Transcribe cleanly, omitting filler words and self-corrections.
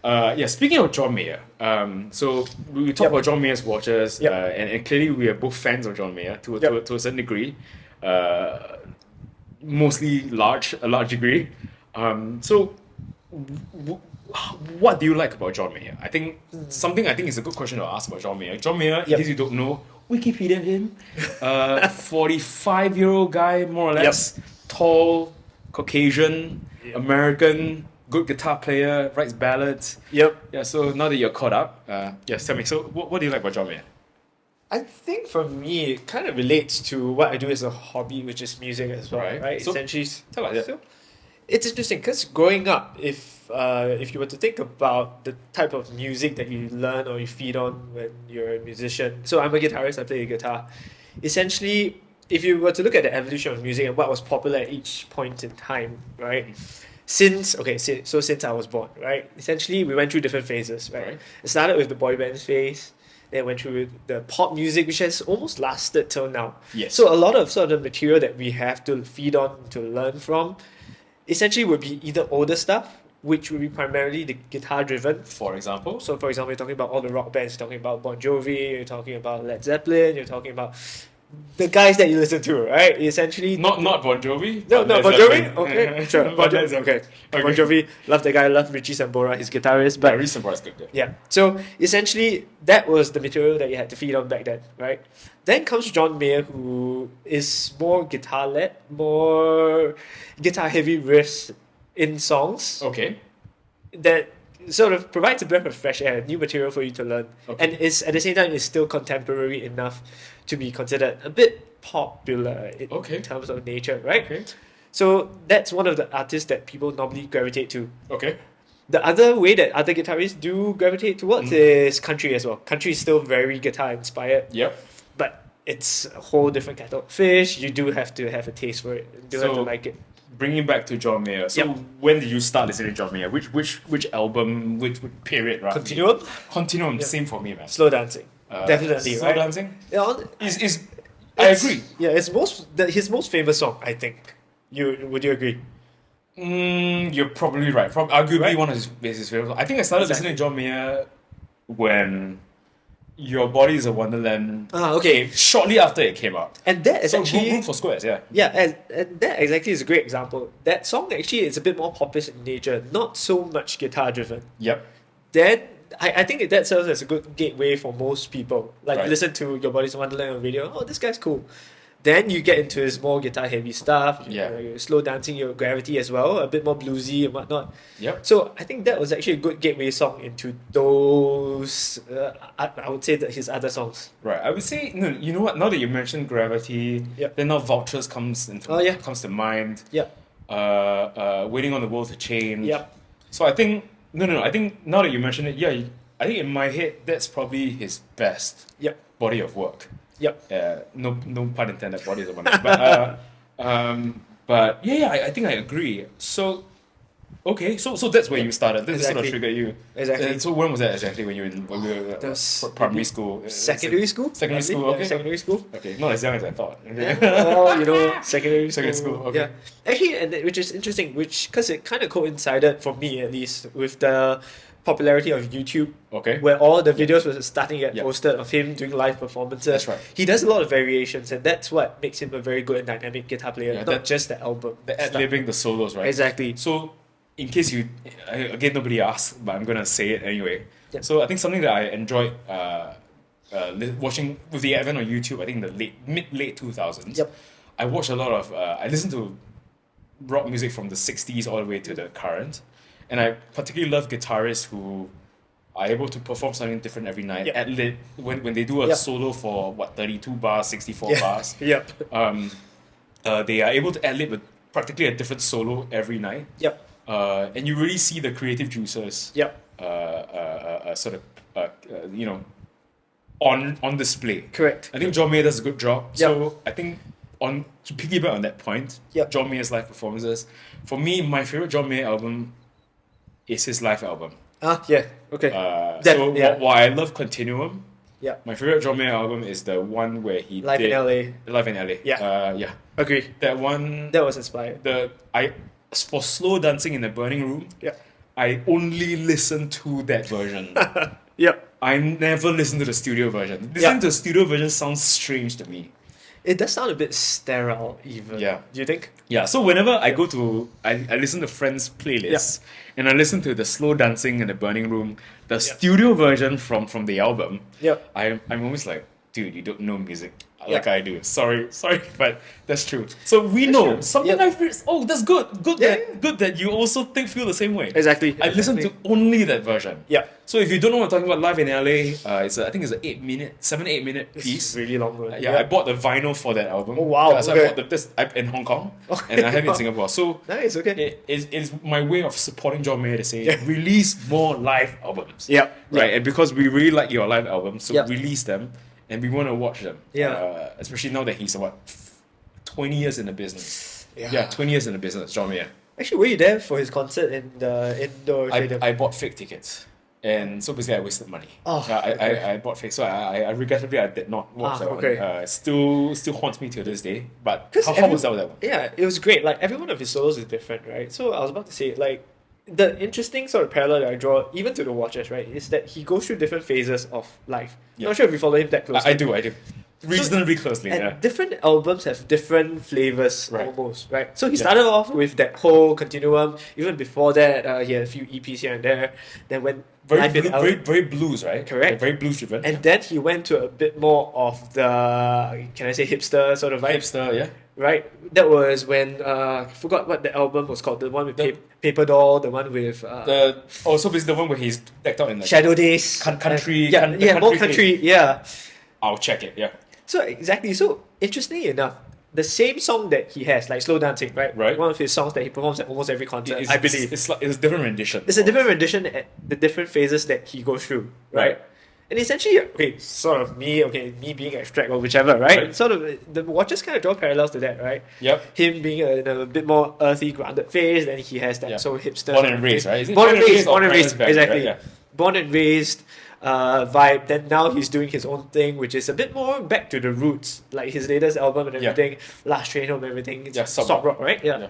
Yeah, speaking of John Mayer, so we talk Yep. about John Mayer's watches, Yep. and clearly we are both fans of John Mayer Yep. to a certain degree, uh, mostly a large degree. So, w- what do you like about John Mayer? I think is a good question to ask about John Mayer. John Mayer, in Yep. case you don't know, Wikipedia him, 45-year-old guy, more or Yep. less, tall, Caucasian, Yep. American, good guitar player, writes ballads. Yep. Yeah, so now that you're caught up, yes, tell me. So, what do you like about John Mayer? I think for me, it kind of relates to what I do as a hobby, which is music as well, Right. right? So, Essentially, tell us. Yeah. so it's interesting because growing up, if you were to think about the type of music that you learn or you feed on when you're a musician, so I'm a guitarist, I play a guitar. Essentially, if you were to look at the evolution of music and what was popular at each point in time, right? Since I was born, right? Essentially, we went through different phases, right? Right. It started with the boy band phase, then went through the pop music, which has almost lasted till now. Yes. So a lot of sort of the material that we have to feed on to learn from, essentially would be either older stuff, which would be primarily the guitar driven. For example, So for example, you're talking about all the rock bands, you're talking about Bon Jovi, you're talking about Led Zeppelin, you're talking about the guys that you listen to, right? Essentially not Bon Jovi. no, but no, Led Bon Zeppelin. Jovi? Okay, sure. Bon But Led Jovi, Zeppelin. okay. Bon Jovi, love the guy, love Richie Sambora, his guitarist, But but recent was good. Yeah. yeah. So essentially, that was the material that you had to feed on back then, right? Then comes John Mayer, who is more guitar led, more guitar heavy riffs in songs Okay. that sort of provides a breath of fresh air, new material for you to learn, Okay. and is at the same time is still contemporary enough to be considered a bit popular Okay. in terms of nature, right? Okay. So that's one of the artists that people normally gravitate to. Okay. The other way that other guitarists do gravitate towards is country as well. Country is still very guitar inspired, Yep. but it's a whole different kettle of fish. You do have to have a taste for it. You do have to So- like it. Bringing back to John Mayer. So Yep. when did you start listening to John Mayer? Which album? Which period? Roughly? Continuum, Continuum. Yeah. Same for me, man. slow dancing, definitely, Slow right? dancing. Yeah, Is I agree. Yeah, his most famous song, I think. Would you agree? You're probably right. Arguably Right. one of his favorite. I think I started Exactly. listening to John Mayer when Your Body Is a Wonderland Okay. shortly after it came out. And that is So actually Room for Squares, yeah. yeah, and that exactly is a great example. That song actually is a bit more populist in nature, not so much guitar driven. Yep. Then I think that serves as a good gateway for most people. Like Right. listen to Your Body's Wonderland on radio. Oh, this guy's cool. Then you get into his more guitar heavy stuff. Yeah. Your slow dancing, your gravity as well, a bit more bluesy and whatnot. Yep. So I think that was actually a good gateway song into those. I would say that his other songs. Right. I would say no. You know what? Now that you mentioned Gravity, Yep. then now Vultures Oh, yeah. comes to mind. Yep. Waiting on the World to Change. Yep. So I think no. I think now that you mention it, yeah. I think in my head that's probably his best Yep. body of work. Yep. No pun intended. Body of work. But yeah, I think I agree. So okay, so that's where you started. This sort of Exactly. triggered you. Exactly. So when was that exactly? When we were That was primary maybe school, Secondary school? Secondary Maybe? school. Yeah, Okay. secondary school. Okay, not as young as I thought. Okay. Well, secondary Secondary school, okay. Yeah, actually, which is interesting, because it kind of coincided for me at least with the popularity of YouTube, Okay. where all the videos were starting to get Yeah. posted of him doing live performances. That's right. He does a lot of variations, and that's what makes him a very good and dynamic guitar player, Yeah, not that- just the album. The ad stuff. libbing, the solos, right? Exactly. So, in case again, nobody asked, but I'm gonna say it anyway. Yeah. So I think something that I enjoyed watching with the advent of YouTube, I think the late 2000s. Yep. I watched a lot of. I listened to rock music from the 60s all the way to the current, and I particularly love guitarists who are able to perform something different every night. Yep. Ad lib when they do a Yep. solo for 32 bars, 64 Yeah. bars. Yep. They are able to ad lib practically a different solo every night. Yep. And you really see the creative juices Yep. sort of on display. Correct. I think John Mayer does a good job. Yep. So I think to piggyback on that point, Yep. John Mayer's live performances. For me, my favorite John Mayer album is his live album. Yeah. Okay. So yeah. while I love Continuum, Yeah. my favorite John Mayer album is the one where he Live did in LA. Live in LA. Yeah. Yeah. Agree. That one. That was inspired. For slow dancing in the burning room. Yeah. I only listen to that version. Yep. I never listen to the studio version. Listening to the studio version sounds strange to me. It does sound a bit sterile, even. Yeah. Do you think? Yeah, so whenever I go to, I listen to friends' playlists, and I listen to the slow dancing in the burning room, the studio version from the album, Yep. I'm always like, dude, you don't know music like I do. Sorry, but that's true. So we know true. something Yep. I feel. Oh, that's good. Yeah. Good that you also feel the same way. Exactly. I listen to only that version. Yeah. So if you don't know what I'm talking about, Live in LA, I think it's an 7-8 minute piece. It's really long one. Yeah, I bought the vinyl for that album. Oh, wow, So okay. I bought in Hong Kong, and I have it in Singapore. So Nice. Okay. it's my way of supporting John Mayer to say release more live albums. Yep. Right, and because we really like your live albums, so Yep. release them, and we want to watch them. Yeah. Especially now that he's 20 years in the business. Yeah. 20 years in the business, John Mayer. Actually, were you there for his concert in the indoor stadium? I bought fake tickets. And so basically, I wasted money. Oh, Yeah, okay. I bought fake. So I regrettably I did not watch that okay. one. Still haunts me to this day. But 'Cause how was that one? Yeah, it was great. Like every one of his solos is different, right? So I was about to say, like, the interesting sort of parallel that I draw, even to the watchers, right, is that he goes through different phases of life. Yeah. Not sure if you follow him that closely. I do. Reasonably closely, And yeah. different albums have different flavors, Right. almost, right? So he started off with that whole continuum. Even before that, he had a few EPs here and there. Then when Very, Life in blue, L- very blues, right? Correct. Yeah, very blues driven. and then he went to a bit more of the, can I say, hipster sort of vibe, hipster, yeah. right? That was when I forgot what the album was called. The one with Paper Doll, the one with Also, basically the one where he's decked out in like Shadow Days, country. yeah, the yeah, more thing. country, yeah. I'll check it. Yeah. So exactly. So interestingly enough, the same song that he has, like Slow Dancing, right? Right. One of his songs that he performs at almost every concert, I believe. It's like it's a different rendition. It's a different rendition at the different phases that he goes through, right? Right. And essentially, sort of me being abstract or whichever, right? Right. Sort of the watchers kind of draw parallels to that, right? Yep. Him being in a bit more earthy, grounded phase, then he has that sort of hipster. Born and raised, right? Is it Born and raised, or born and raised, parents' family, exactly. right? Yeah. Born and raised vibe. Then now he's doing his own thing, which is a bit more back to the roots, like his latest album and everything, Last Train Home, everything. It's Yeah, soft soft rock, right? Yeah.